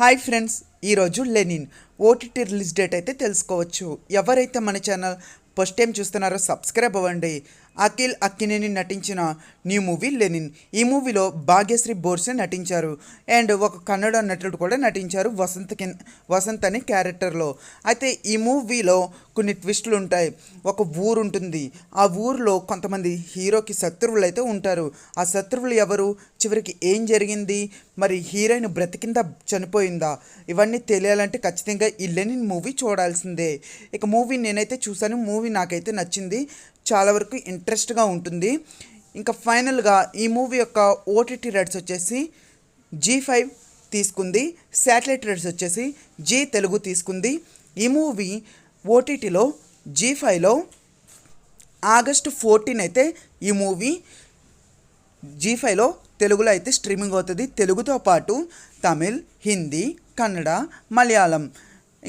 Hi friends, ఈరోజు Lenin OTT release date అయితే తెలుసుకోవచ్చు. ఎవరైతే మన ఛానల్ ఫస్ట్ టైం చూస్తున్నారో సబ్స్క్రైబ్ అవ్వండి. అఖిల్ అక్కినేని నటించిన న్యూ మూవీ లెనిన్. ఈ మూవీలో భాగ్యశ్రీ బోర్సే నటించారు అండ్ ఒక కన్నడ నటుడు కూడా నటించారు వసంత్ అనే క్యారెక్టర్లో. అయితే ఈ మూవీలో కొన్ని ట్విస్టులు ఉంటాయి. ఒక ఊరు ఉంటుంది. ఆ ఊరిలో కొంతమంది హీరోకి శత్రువులు అయితే ఉంటారు. ఆ శత్రువులు ఎవరు, చివరికి ఏం జరిగింది, మరి హీరోయిన్ బ్రతికిందా చనిపోయిందా, ఇవన్నీ తెలియాలంటే ఖచ్చితంగా ఈ లెనిన్ మూవీ చూడాల్సిందే. ఇక మూవీ నేనైతే చూసాను. మూవీ నాకైతే నచ్చింది. చాలా వరకు ఇంట్రెస్ట్గా ఉంటుంది. ఇంకా ఫైనల్గా ఈ మూవీ యొక్క ఓటీటీ రైట్స్ వచ్చేసి G5 తీసుకుంది. శాటిలైట్ రైట్స్ వచ్చేసి జీ తెలుగు తీసుకుంది. ఈ మూవీ ఓటీటీలో G5లో August 14 అయితే ఈ మూవీ G5లో తెలుగులో అయితే స్ట్రీమింగ్ అవుతుంది. తెలుగుతో పాటు తమిళ్, హిందీ, కన్నడ, మలయాళం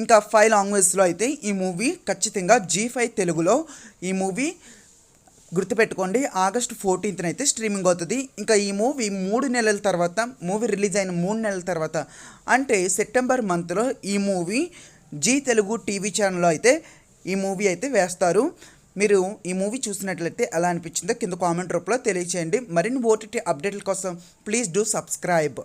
ఇంకా 5 లాంగ్వేజ్లో అయితే ఈ మూవీ ఖచ్చితంగా G5 తెలుగులో ఈ మూవీ గుర్తుపెట్టుకోండి August 14 అయితే స్ట్రీమింగ్ అవుతుంది. ఇంకా ఈ మూవీ 3 నెలల తర్వాత, మూవీ రిలీజ్ అయిన 3 నెలల తర్వాత అంటే సెప్టెంబర్ మంత్లో ఈ మూవీ జీ తెలుగు టీవీ ఛానల్లో అయితే ఈ మూవీ అయితే వేస్తారు. మీరు ఈ మూవీ చూసినట్లయితే ఎలా అనిపించిందో కింద కామెంట్ రూపంలో తెలియచేయండి. మరిన్ని ఓటీటీ అప్డేట్ల కోసం ప్లీజ్ డూ సబ్స్క్రైబ్.